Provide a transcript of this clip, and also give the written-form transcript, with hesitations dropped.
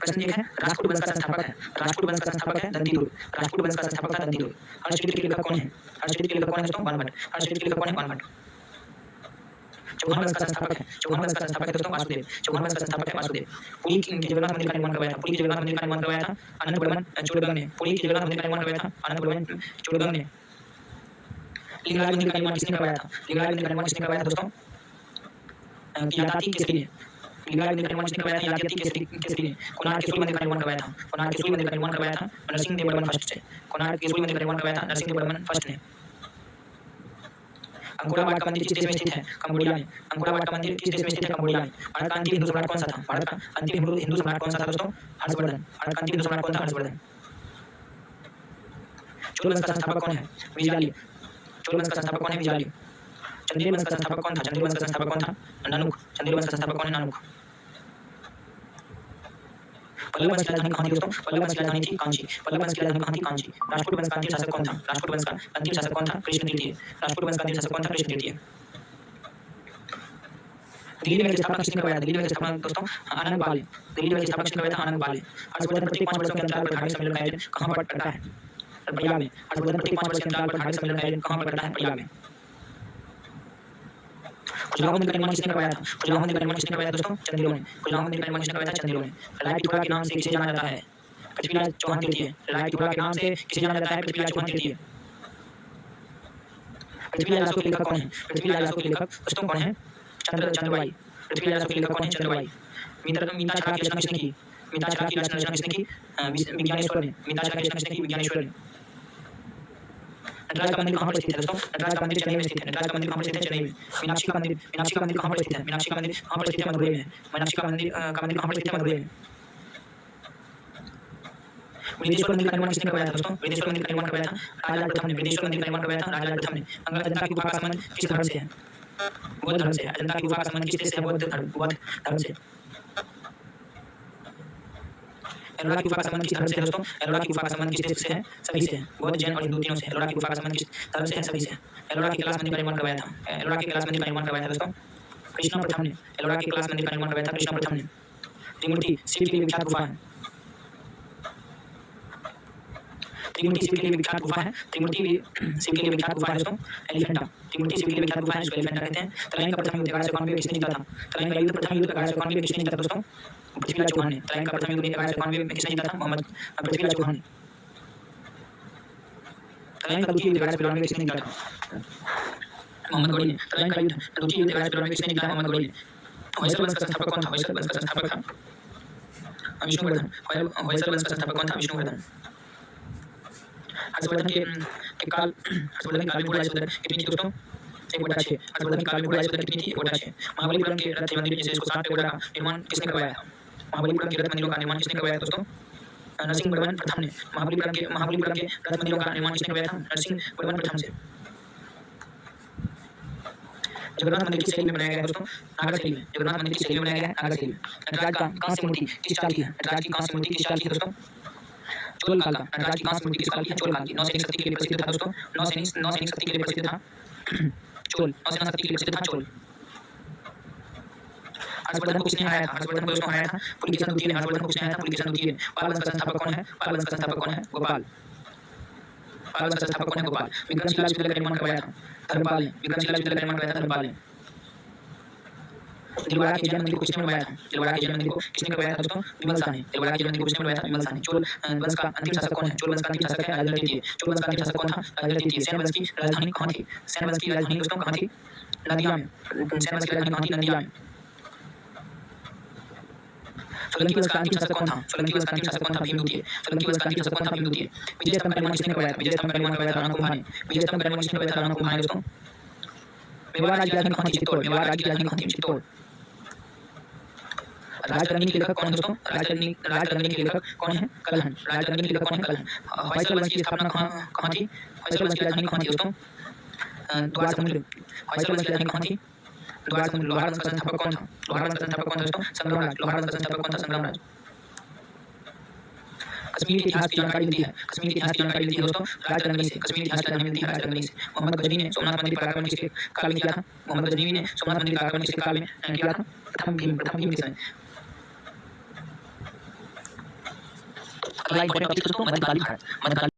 प्रश्न 1 है, राष्ट्रकूट वंश का संस्थापक है। राष्ट्रकूट वंश का संस्थापक है दंतिदुर्ग। राष्ट्रकूट वंश का संस्थापक था दंतिदुर्ग। हर्षचरित्र के लेखक कौन है? हर्षचरित्र के लेखक कौन है दोस्तों? बाणभट्ट। हर्षचरित्र के लेखक कौन है? बाणभट्ट। चौहान वंश का संस्थापक है। चौहान वंश का संस्थापक है दोस्तों वासुदेव। चौहान वंश का संस्थापक है वासुदेव। पुरी के जगन्नाथ मंदिर का निर्माण करवाया था। पुरी के जगन्नाथ मंदिर का निर्माण करवाया था अनंतवर्मन चोडगंग ने। पुरी के जगन्नाथ मंदिर का निर्माण करवाया था अनंतवर्मन चोडगंग ने। लिंगराज मंदिर का निर्माण किसने करवाया था? लिंगराज मंदिर का निर्माण किसने करवाया था दोस्तों? याताती केसरी ने। लिंगराज मंदिर का निर्माण किसने करवाया था? याताती केसरी ने। कोणार्क के सूर्य मंदिर का निर्माण करवाया था। कोणार्क के सूर्य मंदिर का निर्माण करवाया था नरसिंह देव वर्मन फर्स्ट से। कोणार्क के सूर्य मंदिर का निर्माण करवाया था नरसिंह देव वर्मन फर्स्ट ने। अंकोरा वाट का मंदिर किस देश में स्थित है? कंबोडिया में। अंकोरा वाट का मंदिर किस देश में स्थित है? कंबोडिया में। भारत का अंतिम हिंदू सम्राट कौन सा था? भारत का अंतिम हिंदू सम्राट कौन सा था दोस्तों? हर्षवर्धन। भारत का अंतिम हिंदू सम्राट कौन था? हर्षवर्धन। चोल वंश का संस्थापक कौन है? विजयालय। चोल वंश का संस्थापक कौन है? विजयालय। चंदेल वंश का संस्थापक कौन था? चंदेल वंश का संस्थापक कौन था? नानुक। चंदेल वंश का संस्थापक कौन है? नानुक। पल्लव वंश की राजधानी कहाँ थी दोस्तों? पल्लव वंश की राजधानी थी कांची। पल्लव वंश की राजधानी कहाँ थी? कांची। राष्ट्रकूट वंश का अंतिम शासक कौन था? राष्ट्रकूट वंश का अंतिम शासक कौन था? कृष्ण तृतीय। राष्ट्रकूट वंश का अंतिम शासक कौन था? कृष्ण तृतीय। दिल्ली में स्थापना किसने करवाया? दिल्ली में स्थापना दोस्तों आनंद बाले। दिल्ली में स्थापना किसने करवाया था? आनंद बाले। हर्षवर्धन प्रत्येक 5 वर्षों के अंतराल पर धार्मिक सम्मेलन का आयोजन कहाँ पर करता है? प्रयाग में। हर्षवर्धन प्रत्येक 5 वर्ष के अंतराल पर धार्मिक सम्मेलन का आयोजन कहाँ पर करता है? प्रयाग में। खजुराहो मंदिर का निर्माण किसने करवाया था? खजुराहो मंदिर का निर्माण किसने करवाया दोस्तों? चंदेलों ने। खजुराहो मंदिर का निर्माण किसने करवाया था? चंदेलों ने। राय पिथौरा के नाम से किसे जाना जाता है? पृथ्वीराज चौहान तृतीय। राय पिथौरा के नाम से किसे जाना जाता है? पृथ्वीराज चौहान तृतीय। पृथ्वीराज रासो के लेखक कौन है? पृथ्वीराज रासो के लेखक दोस्तों कौन है? चंद्रबाई। पृथ्वीराज रासो के लेखक कौन है? चंद्रबाई। मीनाक्षरा की रचना किसने की? मीनाक्षरा की रचना किसने की? विज्ञानेश्वर ने। मीनाक्षरा की रचना किसने की? विज्ञानेश्वर ने। नटराज का मंदिर कहाँ पर स्थित है दोस्तों? नटराज का मंदिर चेन्नई में स्थित है। नटराज का मंदिर कहाँ पर स्थित है? चेन्नई में। मीनाक्षी का मंदिर कहाँ पर स्थित है? मीनाक्षी का मंदिर कहाँ पर स्थित है? मधुरई में। मीनाक्षी का मंदिर कहाँ पर स्थित है? मधुरई में। वृंदेश्वर मंदिर का निर्माण किसने करवाया था दोस्तों? वृंदेश्वर मंदिर का निर्माण करवाया था राजालाल प्रथम ने। वृंदेश्वर मंदिर का निर्माण करवाया था राजालाल प्रथम ने। अजंता की गुफा का संबंध किस धर्म से है? बौद्ध धर्म से। अजंता की गुफा का संबंध किस देश से है? बौद्ध धर्म से। एलोरा की गुफा का संबंध किस धर्म से है दोस्तों? एलोरा की गुफा का संबंध किस देश से है? सभी से है। बौद्ध, जैन और हिंदू तीनों से। एलोरा की गुफा का संबंध किस धर्म से है? सभी से। एलोरा के कैलाश मंदिर का निर्माण करवाया था। एलोरा के कैलाश मंदिर का निर्माण करवाया था दोस्तों कृष्ण प्रथम ने। एलोरा के कैलाश मंदिर का निर्माण करवाया था कृष्ण प्रथम ने। त्रिमूर्ति शिव के लिए विख्यात गुफा है। त्रिमूर्ति शिव के लिए विख्यात गुफा है। त्रिमूर्ति शिव के लिए विख्यात गुफा है दोस्तों एलिफेंटा। त्रिमूर्ति शिव के लिए विख्यात गुफा है, इसको एलिफेंटा कहते हैं। तराइन का प्रथम युद्ध 1191 में किसने जीता था? तराइन का युद्ध प्रथम युद्ध 1191 में किसने जीता था दोस्तों? पृथ्वीराज चौहान ने। तराइन का प्रथम युद्ध 1191 में किसने जीता था? पृथ्वीराज चौहान ने। तराइन का द्वितीय युद्ध 1192 में किसने जीता था? मोहम्मद गौरी ने। तराइन का युद्ध द्वितीय युद्ध 1192 में किसने जीता? मोहम्मद गौरी ने। होयसल वंश का संस्थापक कौन था? होयसल वंश का संस्थापक था विष्णुवर्धन। होयसल वंश का संस्थापक कौन था? विष्णुवर्धन। हर्षवर्धन के काल में घोड़ा राजपूत कितनी थी दोस्तों? 1/6। हर्षवर्धन के काल में घोड़ा राजपूत कितनी थी? 1/6। महाबलीपुरम के रथ मंदिर जैसे इसको 7 पेगोडा का निर्माण किसने करवाया था? महाबलीपुरम के रथ मंदिरों का निर्माण किसने करवाया दोस्तों? नरसिंह वर्मन प्रथम ने। महाबलीपुरम के रथ मंदिरों का निर्माण किसने करवाया था? नरसिंह वर्मन प्रथम से। जगन्नाथ मंदिर की शैली में बनाया गया है दोस्तों? नागर शैली में। जगन्नाथ मंदिर की शैली में बनाया गया है नागर शैली में। नटराज का कांस्य मूर्ति किस काल की है? नटराज की कांस्य मूर्ति किस काल की है दोस्तों? चोल काल का। नटराज की कांस्य मूर्ति किस काल की है? चोल काल की। नौसैनिक शक्ति के लिए प्रसिद्ध था दोस्तों। नौसैनिक शक्ति के लिए प्रसिद्ध था चोल। नौसेना शक्ति के लिए प्रसिद्ध था चोल। हर्षवर्धन को किसने हराया था? हर्षवर्धन को दोस्तों हराया था पुलकेशिन द्वितीय ने। हर्षवर्धन को किसने हराया था? पुलकेशिन द्वितीय ने। पाल वंश का संस्थापक कौन है? पाल वंश का संस्थापक कौन है? गोपाल। पाल वंश का संस्थापक कौन है? गोपाल। विक्रमशिला विश्वविद्यालय का निर्माण करवाया था धर्मपाल ने। विक्रमशिला विश्वविद्यालय का निर्माण करवाया था धर्मपाल ने। दिलवाड़ा के जैन मंदिर को किसने बनवाया था? दिलवाड़ा के जैन मंदिर को किसने करवाया था दोस्तों? विमल शाह ने। दिलवाड़ा के जैन मंदिर को किसने बनवाया था? विमल शाह ने। चोल वंश का अंतिम शासक कौन है? चोल वंश का अंतिम शासक है राजेंद्र तृतीय। चोल वंश का अंतिम शासक कौन था? राजेंद्र तृतीय। सैन वंश की राजधानी कहाँ थी? सैन वंश की राजधानी दोस्तों कहाँ थी? नदिया में। सैन वंश की राजधानी कहाँ थी? नदिया में। सोलंकी वंश का अंतिम शासक कौन था? सोलंकी वंश का अंतिम शासक कौन था? भीमद्वितीय। सोलंकी वंश का अंतिम शासक कौन था? भीमद्वितीय। विजय स्तंभ का निर्माण किसने करवाया था? विजय स्तंभ का निर्माण करवाया था राणा कुंभा ने। विजय स्तंभ का निर्माण किसने करवाया था? राणा कुंभा ने दोस्तों। मेवाड़ राज्य की राजधानी कहाँ थी? चित्तौड़। मेवाड़ राज्य की राजधानी कहाँ थी? चित्तौड़। राजतरंगिणी के लेखक कौन है दोस्तों? राजतरंगिणी के लेखक कौन है? कलहन। राजतरंगिणी के लेखक कौन है? कलहन। होयसल वंश की स्थापना कहाँ थी? होयसल वंश की राजधानी कहाँ थी दोस्तों? द्वार समुद्र। होयसल वंश की राजधानी कहाँ थी? द्वार समुद्र। लोहार वंश का संस्थापक कौन था? लोहार वंश का संस्थापक कौन था दोस्तों? संग्रामराज। लोहार वंश का संस्थापक कौन था? संग्रामराज। कश्मीर के इतिहास की जानकारी मिलती है। कश्मीर के इतिहास की जानकारी मिलती है दोस्तों राजतरंगिणी से। कश्मीर के इतिहास की जानकारी मिलती है राजतरंगिणी से। मोहम्मद गजनी ने सोमनाथ मंदिर पर आक्रमण किसके काल में किया था? मोहम्मद गजनी ने सोमनाथ मंदिर पर आक्रमण किसके काल में किया था? प्रथम भीम के समय। अगला इंपॉर्टेंट टॉपिक दोस्तों मध्यकालीन भारत। मध्यकालीन